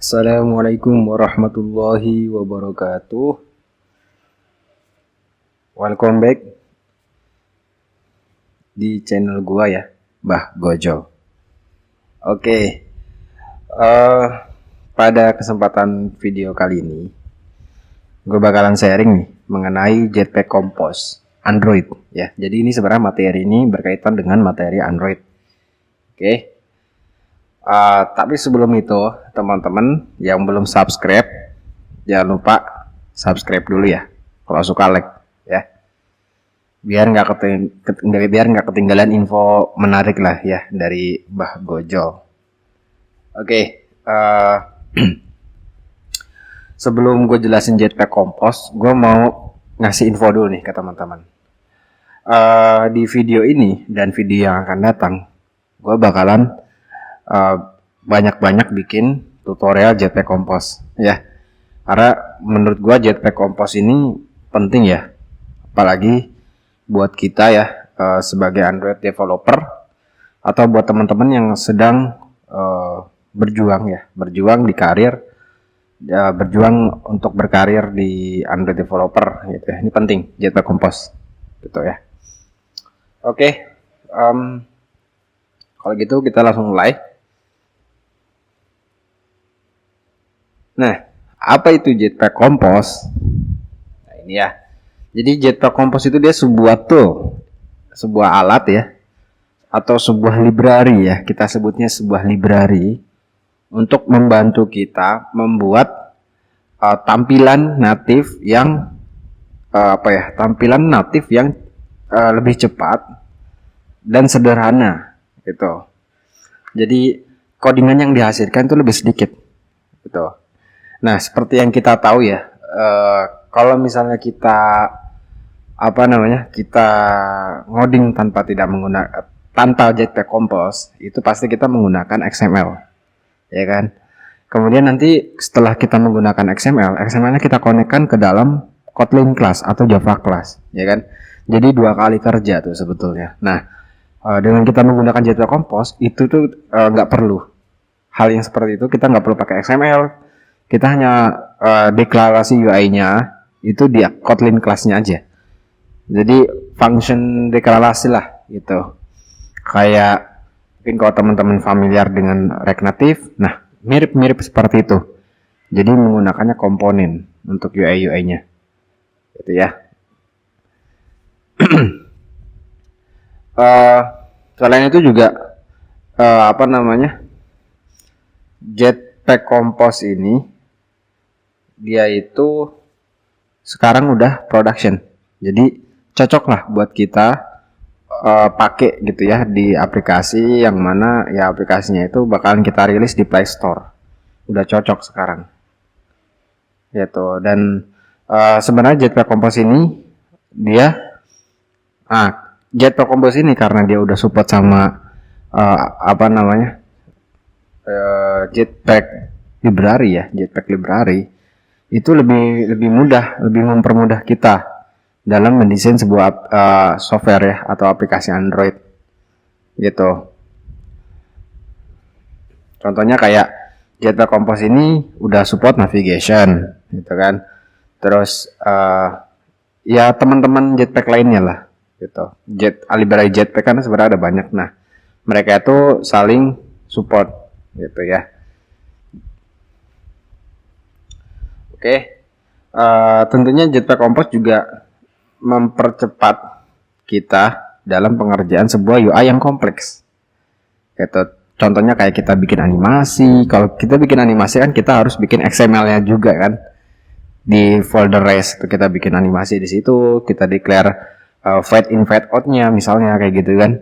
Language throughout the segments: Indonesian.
Assalamualaikum warahmatullahi wabarakatuh. Welcome back di channel gua ya, Bah Gojo. Oke, pada kesempatan video kali ini, gue bakalan sharing nih mengenai Jetpack Compose Android ya. Jadi ini sebenarnya materi ini berkaitan dengan materi Android. Oke. Tapi sebelum itu, teman-teman yang belum subscribe, jangan lupa subscribe dulu ya. Kalau suka like ya, biar nggak ketinggalan info menarik lah ya dari Bah Gojo. Oke, sebelum gue jelasin Jetpack Compose, gue mau ngasih info dulu nih ke teman-teman. Di video ini dan video yang akan datang, gue bakalan banyak-banyak bikin tutorial Jetpack Compose ya, karena menurut gua Jetpack Compose ini penting ya, apalagi buat kita ya sebagai Android developer atau buat teman-teman yang sedang berjuang di karir, berjuang untuk berkarir di Android developer gitu ya. Ini penting Jetpack Compose gitu ya. Oke, kalau gitu kita langsung mulai. Nah, apa itu Jetpack Compose? Nah, ini ya. Jadi Jetpack Compose itu dia sebuah alat ya, atau sebuah library ya. Kita sebutnya sebuah library untuk membantu kita membuat tampilan natif yang lebih cepat dan sederhana gitu. Jadi codingan yang dihasilkan itu lebih sedikit gitu. Nah, seperti yang kita tahu ya, kalau misalnya kita kita ngoding tanpa Jetpack Compose, itu pasti kita menggunakan XML, ya kan? Kemudian nanti setelah kita menggunakan XML-nya kita konekkan ke dalam Kotlin class atau Java class, ya kan? Jadi 2 kali kerja tuh sebetulnya. Nah, dengan kita menggunakan Jetpack Compose itu tuh nggak perlu hal yang seperti itu. Kita nggak perlu pakai XML. Kita hanya deklarasi UI-nya itu di Kotlin class-nya aja. Jadi function deklarasi lah gitu. Kayak mungkin kalau teman-teman familiar dengan React Native, nah mirip-mirip seperti itu. Jadi menggunakannya komponen untuk UI-nya. Gitu ya. Selain itu juga Jetpack Compose ini dia itu sekarang udah production, jadi cocok lah buat kita pakai gitu ya di aplikasi yang mana ya aplikasinya itu bakalan kita rilis di Play Store. Udah cocok sekarang gitu. Dan sebenarnya Jetpack Compose ini Jetpack Compose ini karena dia udah support sama Jetpack library itu lebih mudah, lebih mempermudah kita dalam mendesain sebuah software ya atau aplikasi Android gitu. Contohnya kayak Jetpack Compose ini udah support navigation gitu kan. Terus ya teman-teman Jetpack lainnya lah gitu. Library Jetpack kan sebenarnya ada banyak. Nah, mereka itu saling support gitu ya. Oke, tentunya Jetpack Compose juga mempercepat kita dalam pengerjaan sebuah UI yang kompleks. Gitu. Contohnya kayak kita bikin animasi. Kalau kita bikin animasi kan kita harus bikin XML-nya juga kan. Di folder res itu kita bikin animasi di situ, kita declare fade in fade out-nya misalnya kayak gitu kan.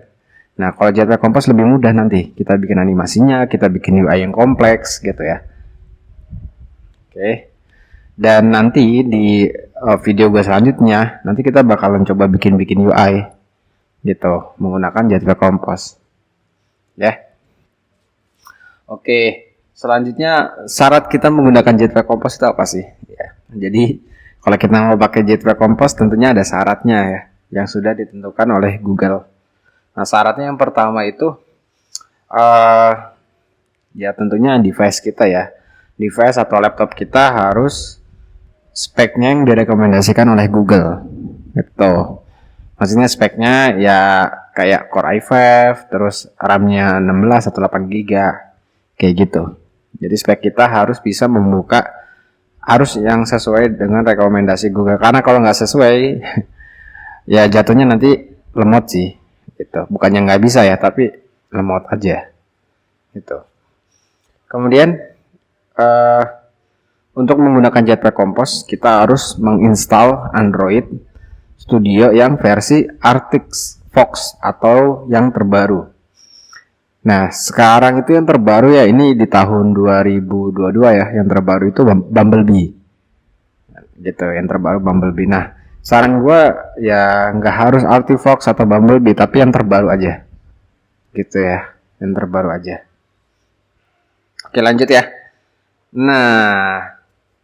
Nah, kalau Jetpack Compose lebih mudah nanti. Kita bikin animasinya, kita bikin UI yang kompleks gitu ya. Oke. Dan nanti di video gue selanjutnya, nanti kita bakalan coba bikin UI gitu, menggunakan Jetpack Compose. Ya. Oke, selanjutnya syarat kita menggunakan Jetpack Compose itu apa sih? Ya. Jadi, kalau kita mau pakai Jetpack Compose tentunya ada syaratnya ya, yang sudah ditentukan oleh Google. Nah, syaratnya yang pertama itu ya tentunya device kita ya. device atau laptop kita harus speknya yang direkomendasikan oleh Google. Gitu. Maksudnya speknya ya kayak Core i5, terus RAM-nya 16 atau 8 GB. Kayak gitu. Jadi spek kita harus bisa membuka, harus yang sesuai dengan rekomendasi Google. Karena kalau nggak sesuai, ya jatuhnya nanti lemot sih. Gitu. Bukannya nggak bisa ya, tapi lemot aja. Gitu. Kemudian untuk menggunakan Jetpack Compose, kita harus menginstal Android Studio yang versi Arctic Fox atau yang terbaru. Nah, sekarang itu yang terbaru ya, ini di tahun 2022 ya, yang terbaru itu Bumblebee. Gitu, yang terbaru Bumblebee. Nah, saran gue ya nggak harus Arctic Fox atau Bumblebee, tapi yang terbaru aja. Gitu ya, yang terbaru aja. Oke, lanjut ya. Nah,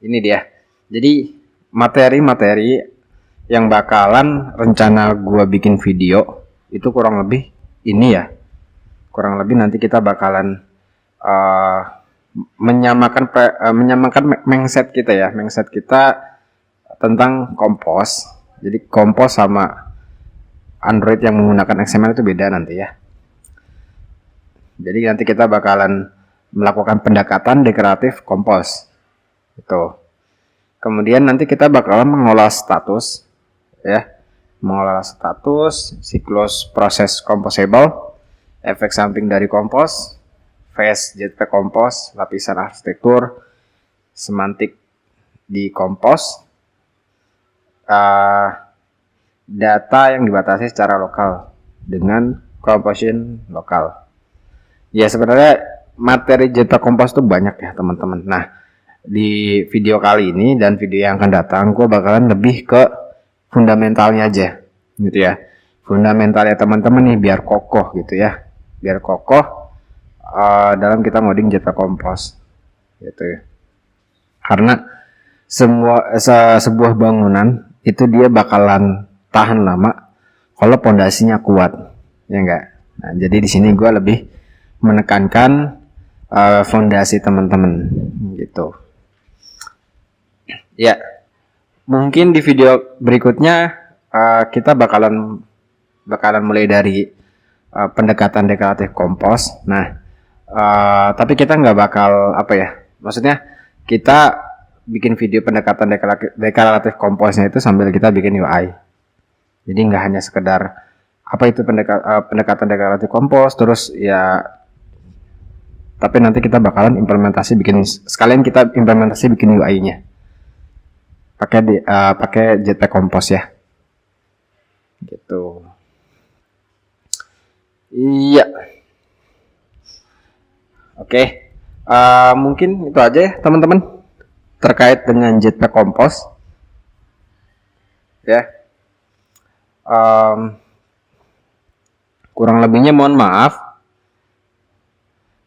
ini dia. Jadi materi-materi yang bakalan rencana gua bikin video itu kurang lebih ini ya. Kurang lebih nanti kita bakalan menyamakan mindset kita ya. Mindset kita tentang Compose. Jadi Compose sama Android yang menggunakan XML itu beda nanti ya. Jadi nanti kita bakalan melakukan pendekatan deklaratif Compose. Itu. Kemudian nanti kita bakalan mengolah status ya. Mengolah status, siklus proses composable, efek samping dari Compose, phase Jetpack Compose, lapisan arsitektur, semantik di Compose, data yang dibatasi secara lokal dengan composition lokal. Ya sebenarnya materi Jetpack Compose itu banyak ya teman-teman. Nah di video kali ini dan video yang akan datang gue bakalan lebih ke fundamentalnya aja gitu ya. Fundamentalnya teman-teman nih biar kokoh gitu ya. Biar kokoh dalam kita ngoding Jetpack Compose gitu ya. Karena sebuah bangunan itu dia bakalan tahan lama kalau pondasinya kuat ya enggak. Nah, jadi di sini gue lebih menekankan fondasi teman-teman gitu. Ya, mungkin di video berikutnya kita bakalan mulai dari pendekatan deklaratif Compose. Nah, tapi kita nggak bakal apa ya? Maksudnya kita bikin video pendekatan deklaratif Compose-nya itu sambil kita bikin UI. Jadi nggak hanya sekedar apa itu pendekatan deklaratif Compose, terus ya. Tapi nanti kita bakalan sekalian kita implementasi bikin UI-nya. Pakai Jetpack Compose ya. Gitu. Iya. Oke. Mungkin itu aja ya, teman-teman. Terkait dengan Jetpack Compose. Ya. Kurang lebihnya mohon maaf.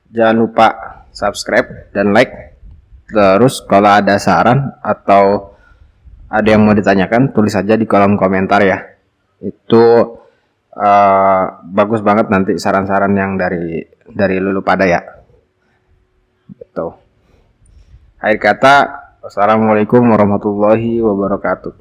Jangan lupa subscribe dan like. Terus kalau ada saran atau ada yang mau ditanyakan, tulis aja di kolom komentar ya. Itu bagus banget nanti saran-saran yang dari lulu pada ya. Gitu. Akhir kata, wassalamualaikum warahmatullahi wabarakatuh.